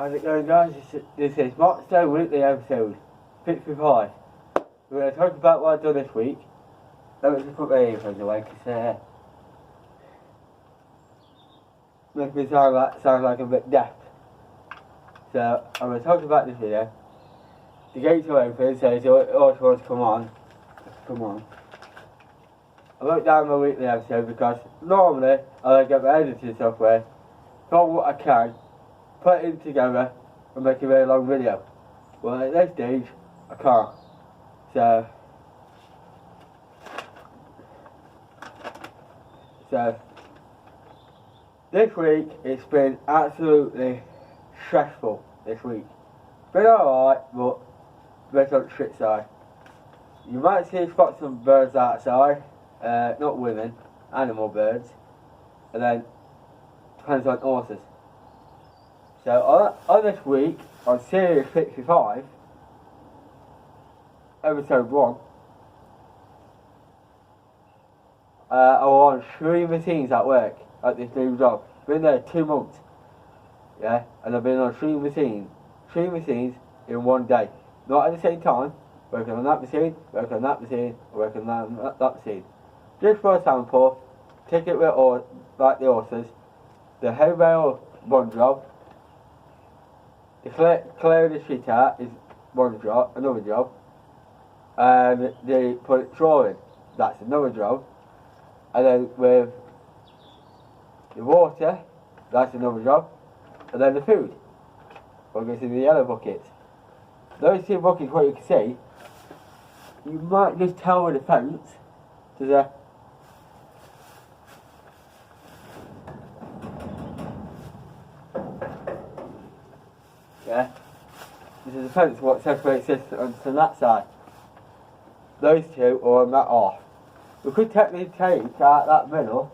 How's it going, guys? This is Mark Stone Weekly episode 55. We're going to talk about what I've done this week. Let me just put my earphones away because makes me sound like I'm a bit deaf. So I'm going to talk about this video. The gates are open, so if you also want to come on. I wrote down my weekly episode because normally I get my editing software, film what I can, put it together and make a very long video. Well, at this stage, I can't. So this week it's been absolutely stressful this week. Been alright, but bit on the shit side. You might see spot some birds outside, not women, animal birds, and then depends on horses. So on this week, on Series 65, Episode 1, I was on 3 machines at work, at this new job. Been there 2 months, yeah, and I've been on 3 machines in 1 day. Not at the same time, working on that machine, working on that machine, working on that machine. Just for example, ticket with like the horses, the hay bale, one job, the clear the shit out is one job, another job, and the put straw in, that's another job, and then with the water, that's another job, and then the food, what goes in the yellow buckets. Those 2 buckets, what you can see, you might just tell with the fence, there's a this is a fence what separates this from that side. Those 2 are on that off. We could technically take out that middle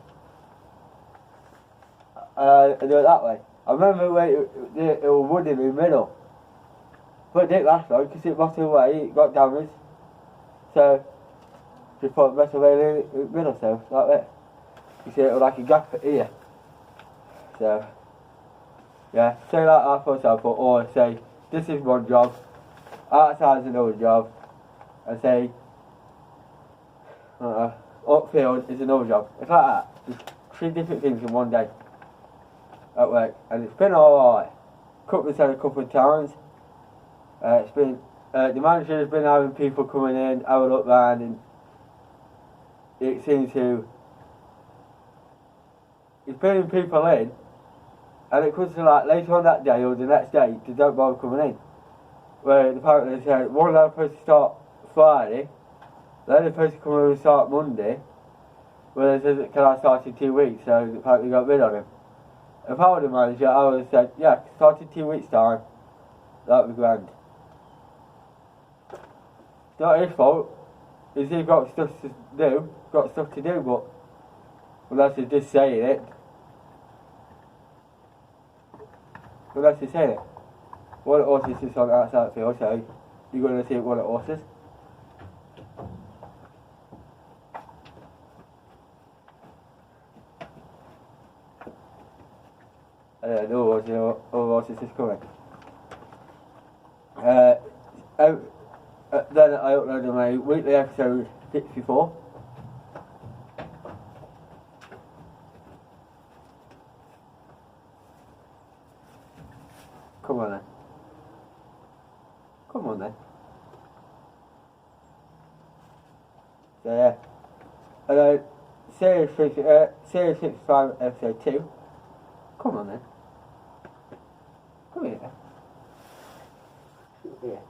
and do it that way. I remember when it was wood in the middle, but it didn't last long because it rotted away, it got damaged. So just put metal rail in the middle, so like that. You see it was like a gap here. So yeah, say like that for example, or say this is one job, outside's another job, and say upfield is another job. It's like that. Just 3 different things in 1 day at work, and it's been alright. Said a couple of times. It's been the manager has been having people coming in, have a look round, and it seems to he's bringing people in. And it comes to like later on that day or the next day, they don't bother coming in. Where apparently they said one of them supposed to start Friday, then they're supposed to come over and start Monday. Where they said, can I start in 2 weeks? So apparently got rid of him. If I were the manager, I would have said, yeah, start in 2 weeks' time. That would be grand. It's not his fault. He's got stuff to do, but unless he's just saying it. Unless he's saying it. One of the horses is on the outside field, so you're going to see one of the horses. No horses is coming. Then I uploaded my weekly episode 64. Come on then. So yeah. And then Series 65 episode 2. Come on then. Come here. Yeah.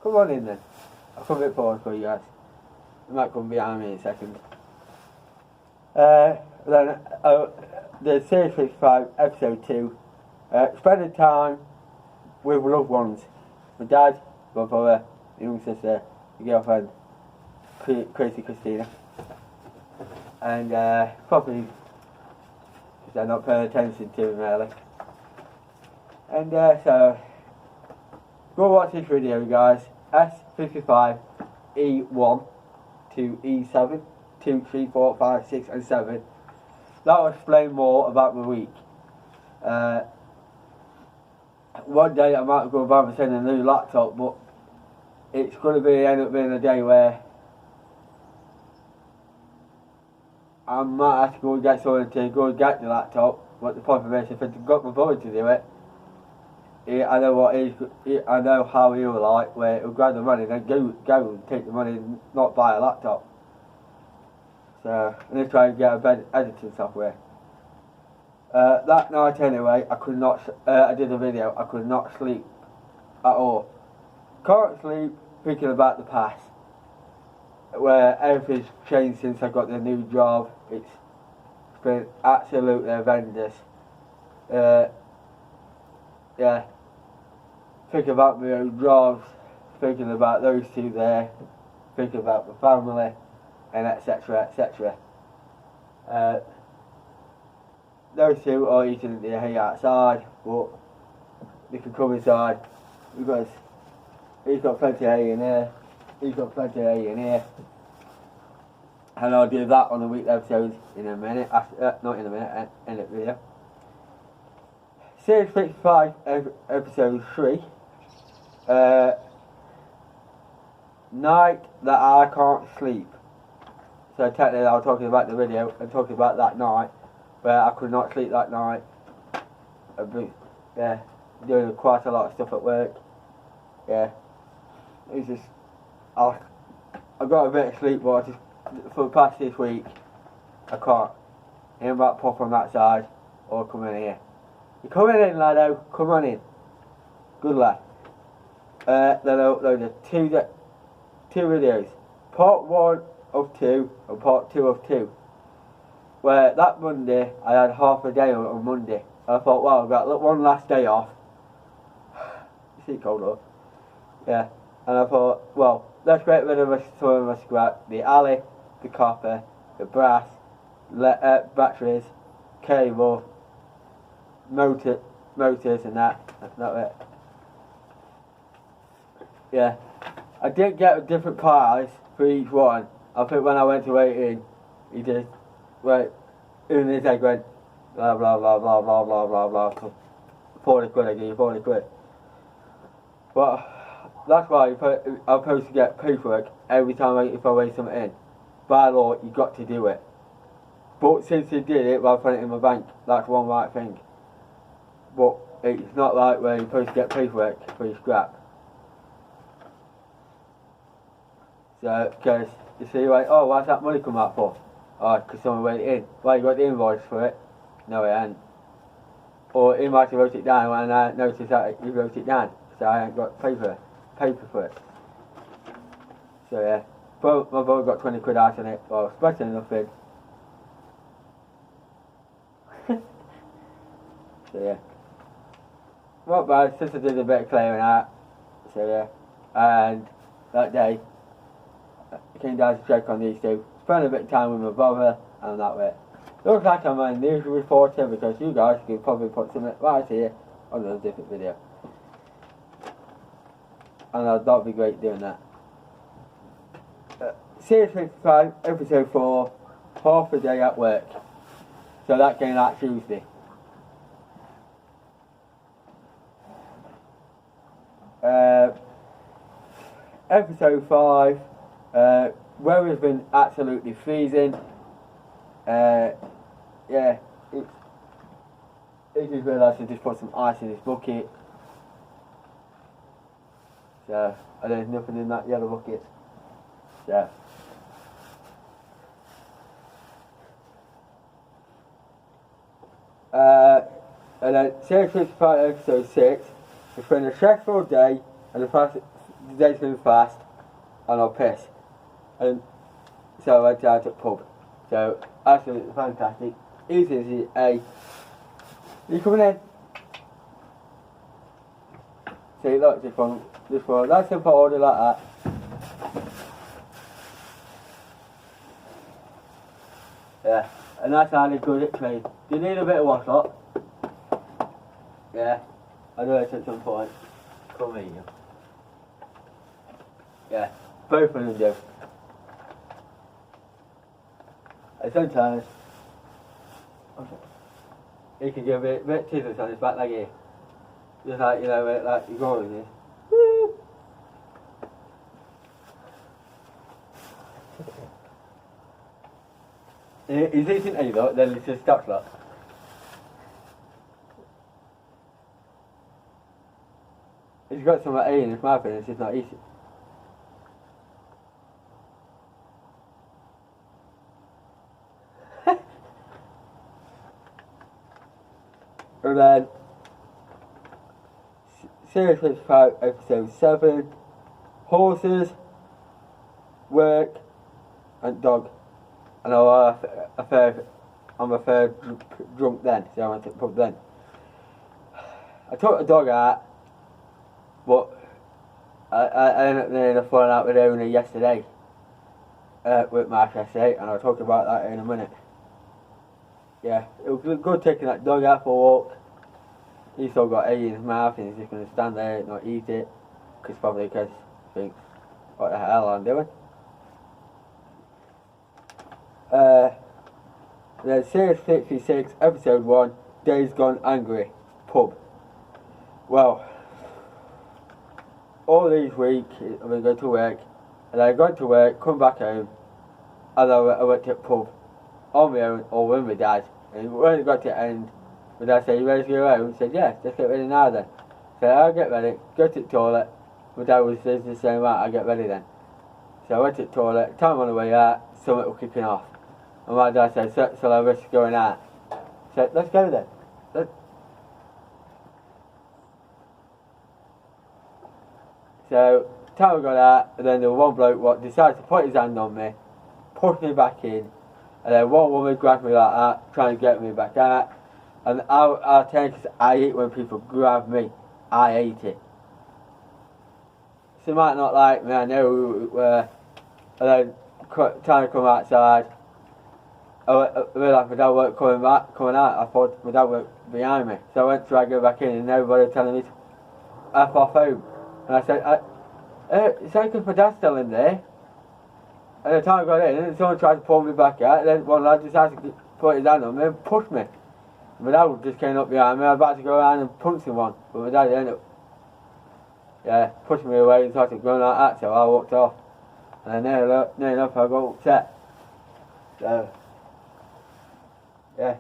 Come on in then. I'll come a bit forward for you guys. You might come behind me in a second. Then the Series 65 episode 2. Spending time with loved ones. My dad, my brother, my young sister, my girlfriend, Crazy Christina. And probably because I'm not paying attention to him really. And so, go watch this video guys. S55 E1 to E7, 2, 3, 4, 5, 6 and 7. That will explain more about my week. one day I might go buy myself a new laptop, but it's going to end up being a day where I might have to go and get someone to go and get the laptop. But the problem is, if I got my brother to do it, I know how he will like, where he'll grab the money and then go and take the money and not buy a laptop. So I'm going to try and get a better editing software. That night anyway, I could not, I did a video, I could not sleep at all. Can't sleep thinking about the past, where everything's changed since I got the new job. It's been absolutely horrendous. Yeah, thinking about my own jobs, thinking about those two there, thinking about my family, and etc, etc. Those two are eating the hay outside, but they can come inside because he's got plenty of hay in here, he's got plenty of hay in here. And I'll do that on the weekly episodes in a minute, not in a minute, in the video. Series 55, episode 3. Night that I can't sleep. So technically I was talking about the video and talking about that night where I could not sleep that night. Yeah, doing quite a lot of stuff at work. Yeah, it's just I got a bit of sleep, but I just for the past this week I can't. Hear about pop on that side or come in here. You're coming in, laddo. Come on in. Good lad. Then I uploaded two videos. Part 1 of 2 and part 2 of 2. Where that Monday I had half a day on Monday. I thought, well, I've got one last day off. See cold up. Yeah. And I thought, well, let's get rid of some of my scrap. The alley, the copper, the brass, batteries, cable, motors and that's not it. Yeah, I did get a different price for each one. I think when I went to wait in, he just went in his head went blah blah blah blah blah blah blah blah 40 quid, I give you 40 quid. But that's why I'm supposed to get paperwork every time if I weigh something in. By law, you got to do it. But since he did it, while putting it in my bank, that's one right thing. But it's not like where you're supposed to get paperwork for your scrap. So, because you see, like, oh, why's that money come out for? Oh, because someone weighed it in. Well, you got the invoice for it. No, it ain't. Or he might have wrote it down and I noticed that he wrote it down. So I ain't got paper for it. So yeah, but my brother got 20 quid out on it. Well, it's better than nothing. So yeah, not bad. Since I did a bit of clearing out. So yeah, and that day I came down to check on these two. Spent a bit of time with my brother and that way. Looks like I'm a news reporter because you guys could probably put something right here on a different video. And that'd be great doing that. Series 55, episode 4, half a day at work. So that came out Tuesday. Episode 5, weather's been absolutely freezing. Yeah, I just realised I just put some ice in this bucket. So, and there's nothing in that yellow bucket. So. And then Series 55 episode 6, it's been a stressful day, and the day's been fast, and I'll piss. And so I went down to the pub. So, absolutely fantastic. Easy as A. You coming in? See, look, just one, that's simple order like that. Yeah, and that's how they good at clean. Do you need a bit of wash up? Yeah, I know it at some point. Come here. Yeah, both of them do. And sometimes he can give a bit of scissors on his back leg here. Just like, you know, like you go with this. He's eating A though, then it's just stuck like. He's got some A in his mouth and it's just not eating. And then Series 55, Episode 7, Horses, Work, and Dog. And I'm a third drunk then, so I went to the pub then. I took the dog out, but I ended up nearly falling out with owner yesterday with Mark yesterday, and I'll talk about that in a minute. Yeah, it was good taking that dog out for a walk. He's still got A in his mouth and he's just going to stand there and not eat it, probably because he thinks, what the hell I'm doing. Then Series 66, Episode 1, Days Gone Angry, Pub. Well, all these weeks I've been going to work, and I got to work, come back home, and I went to the pub on my own or with my dad. And when it got to the end, my dad said, "You ready to go home?" I said, "Yeah, just get ready now then." So I'll get ready, go to the toilet. My dad was the same way, I'll get ready then. So I went to the toilet, time on the way out, something was kicking off. And my dad said, "So I risk going out?" I said, "Let's go then." So, time I got out, and then there was one bloke decided to put his hand on me, push me back in, and then one woman grabbed me like that, trying to get me back out. And I'll tell you, because I hate when people grab me. I hate it. Some might not like me, I know, and then trying to come outside, I realised my dad weren't coming out. I thought my dad was behind me. So I went to try to go back in, and everybody was telling me to F off home. And I said, it's only because my dad's still in there. And the time I got in, and someone tried to pull me back out, and then one lad decided to put his hand on me and push me. My dad just came up behind me, I was about to go around and punch him one, but my dad ended up pushing me away and started going like that, so I walked off. And then near enough I got upset. So, yeah.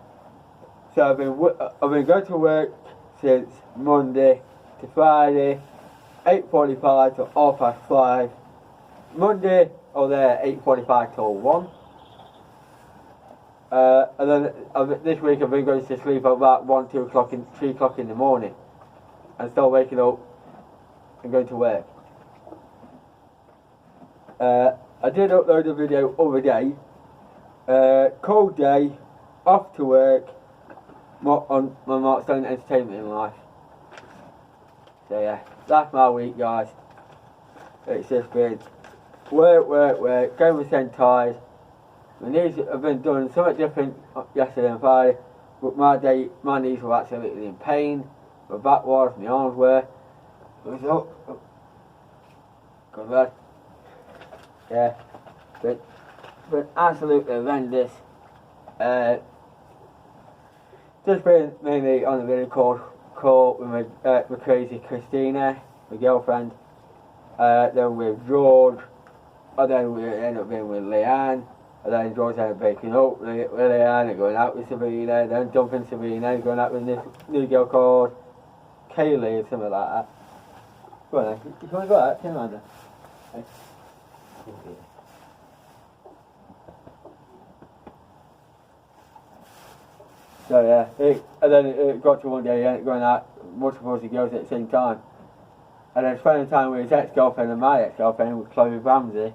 So I've been going to work since Monday to Friday, 8:45 to 5:30. Monday, there 8:45 till 1. And then this week I've been going to sleep at about 1, 2 o'clock, 3 o'clock in the morning, and still waking up and going to work. I did upload a video other day. Cold day, off to work, on my Mark Stone entertainment in life. So yeah, that's my week, guys. It's just been work, going with Sentai. My knees have been doing something different yesterday and Friday, but my knees were absolutely in pain. My back was, my arms were. It was good lad. Yeah, but absolutely horrendous. Just been mainly on a video call with my crazy Christina, my girlfriend. Then with George, and then we ended up being with Leanne. And then George ended up breaking up with Leanne and going out with Sabrina, then dumping Sabrina and going out with this new girl called Kaylee or something like that. Go on then, you want to go out? Turn around then. Hey. So yeah, and then it got to one day he ended up going out multiple girls at the same time. And then spending time with his ex-girlfriend and my ex-girlfriend with Chloe Ramsey.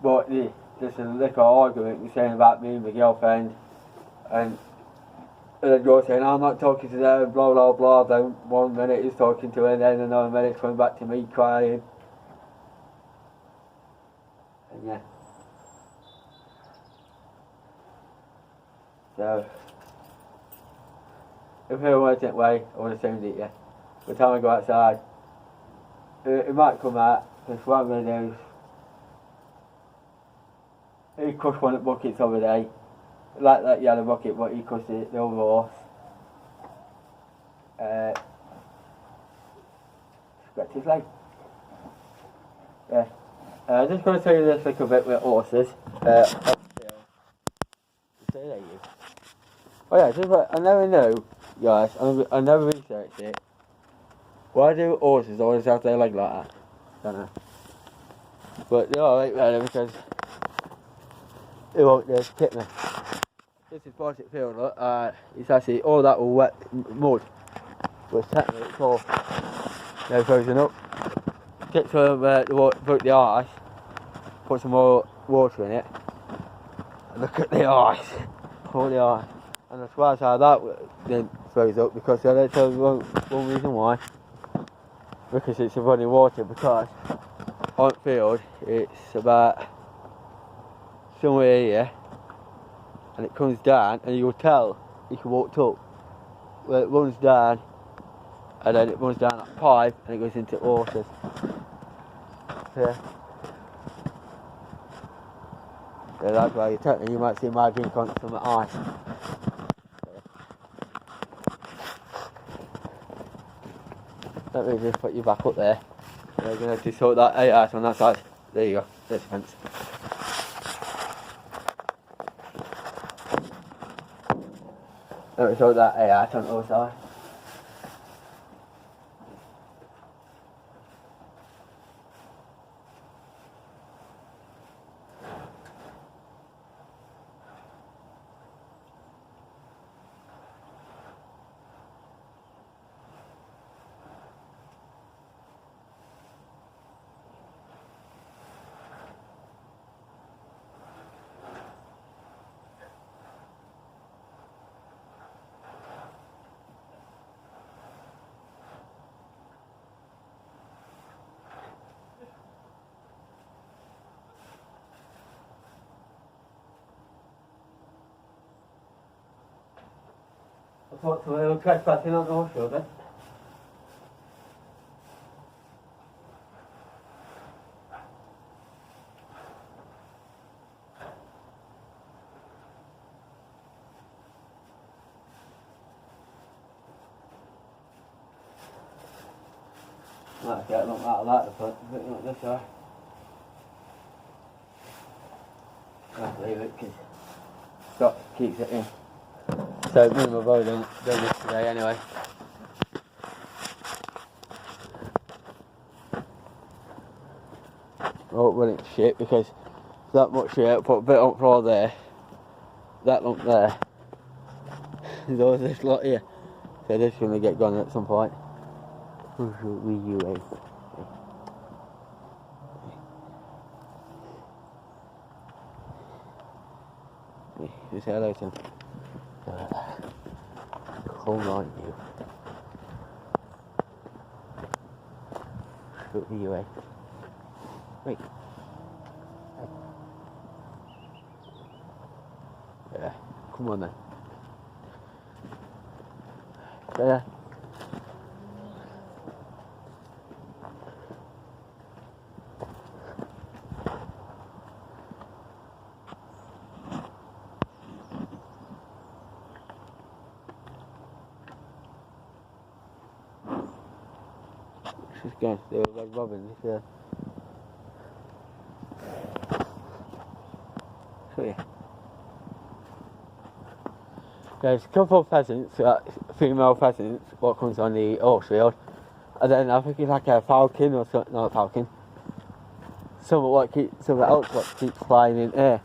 But just a little argument was saying about me and my girlfriend, and then George saying, "I'm not talking to them, blah blah blah." Then 1 minute he's talking to her, and then another minute coming back to me crying. And yeah. So if it weren't that way, I would have seen it, yeah. By the time I go outside, it might come out, because what I'm going to do is he crushed one of the buckets the other day, like that yellow bucket, but he crushed the other horse. scratch his leg. Yeah. I'm just going to tell you this little bit with horses. Oh yeah, just I never knew, guys, I never researched it. Why do horses always have their leg like that? Don't know. But they are like that because they won't just hit me. This is Barset Field, look. It's actually all that all wet mud. But technically it's all now frozen up. Get some broke the ice, put some more water in it. And look at the ice. All the ice. And I swear how that didn't freeze up because I'll tell you one reason why. Because it's a running water, because on the field it's about somewhere here and it comes down and you'll tell you can walk up. Well, it runs down and then it runs down that pipe and it goes into horses. Yeah. So that's why you might see my drink on some ice. Let me just put you back up there. We're going to sort that out on that side. There you go, there's the fence. Let me sort that out on the other side. I thought we were trespassing on the horse road then. Might get a lump out of that, but not this way. I'll leave it because Scott keeps it in. So me and my brother done this today anyway. Oh, well it's shit because that much shit, put a bit on floor there, that lump there. There's always this lot here. So this is going to get gone at some point. Who should we use? Just say hello to him. Cold aren't you? Shoot me away. Wait. Yeah, come on then. There. She's going to do a red robin, yeah. So yeah. There's a couple of pheasants, female pheasants, what comes on the horse field. And then I think it's like a falcon or something, not a falcon. Something else what keeps flying in air.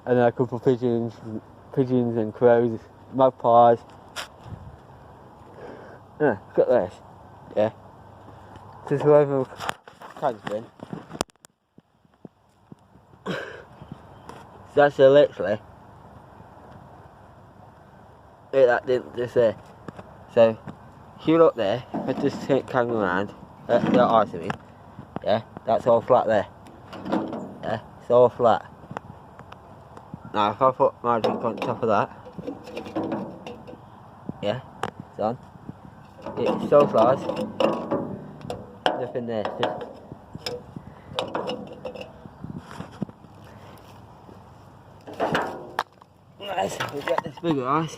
And then a couple of pigeons and crows, magpies. Yeah, look at this. Yeah. Just whoever can's been. So that's literally it, that didn't just say. So if you look there, I just take camera around, the eyes of me, yeah, that's all flat there. Yeah, it's all flat. Now if I put my drink on top of that, yeah, it's on. It's so flat. Nothing there. Just nice, we'll get this bigger ice.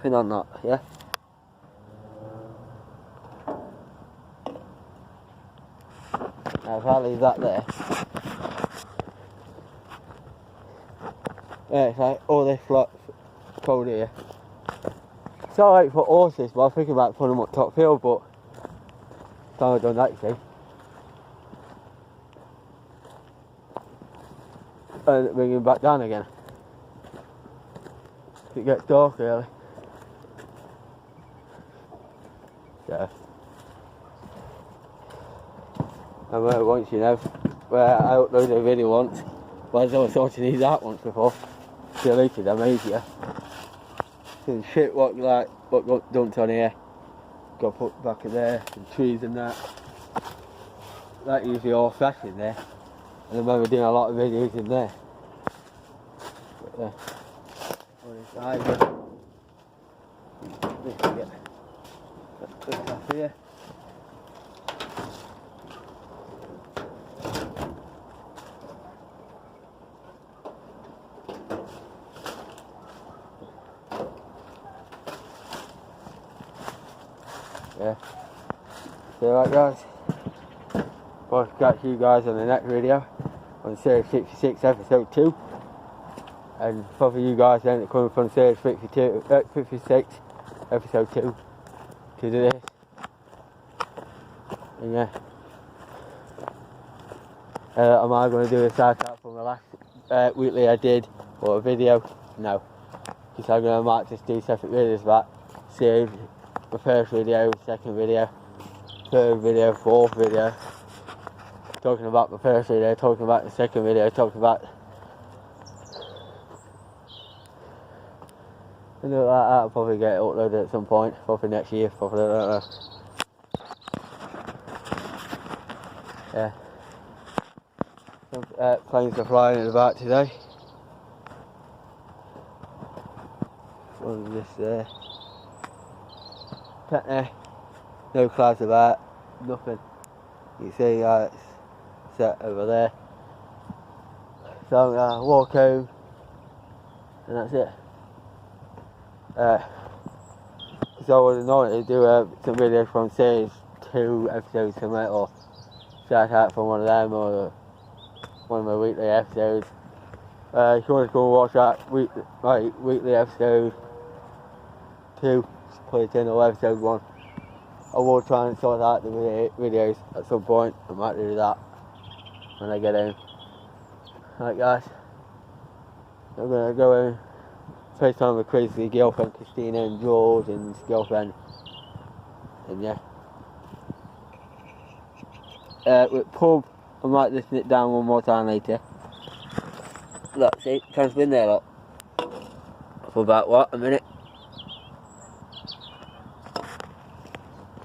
anything on that, yeah? Now if I leave that there, yeah, it's like all this flat cold here. It's alright for horses, but I'm thinking about putting them up top hill, but time I've done that, you see. And bring him back down again. It gets dark early. So, and once you know, where I uploaded a video once, well, I was sorting these out once before, deleted them easier. Some shit what got dumped on here, got put back in there, some trees and that. That usually all fresh in there. And I remember doing a lot of videos in there. But this stuff here. Yeah. So right guys, I'll catch you guys on the next video on series 66 episode 2, and probably you guys then coming from series 56 episode 2 to do this. And yeah, am I going to do a shout out from the last weekly I did, or a video? No, because I might just do separate videos about series. The first video, second video, third video, fourth video, talking about the first video, talking about the second video, talking about and like that. I'll probably get it uploaded at some point, probably next year, probably, I don't know. Yeah. Some planes are flying in the back today. One just there. No clouds about, nothing. You see it's set over there. So I'm going to walk home and that's it. So I would normally do some videos from series 2 episodes from it, or shout out from one of them, or one of my weekly episodes. If you want to go and watch that weekly episode 2, put it in, or episode 1. I will try and sort out the videos at some point. I might do that when I get in. Right guys, I'm going to go in, FaceTime with Crazy girlfriend Christina and George and his girlfriend, and yeah. With pub, I might listen it down one more time later. Look, see, time's been there, look. For about what, a minute?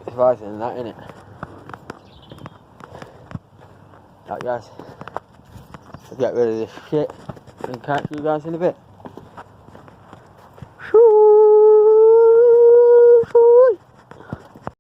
It's rising than that, innit? Right guys, I'll get rid of this shit and catch you guys in a bit.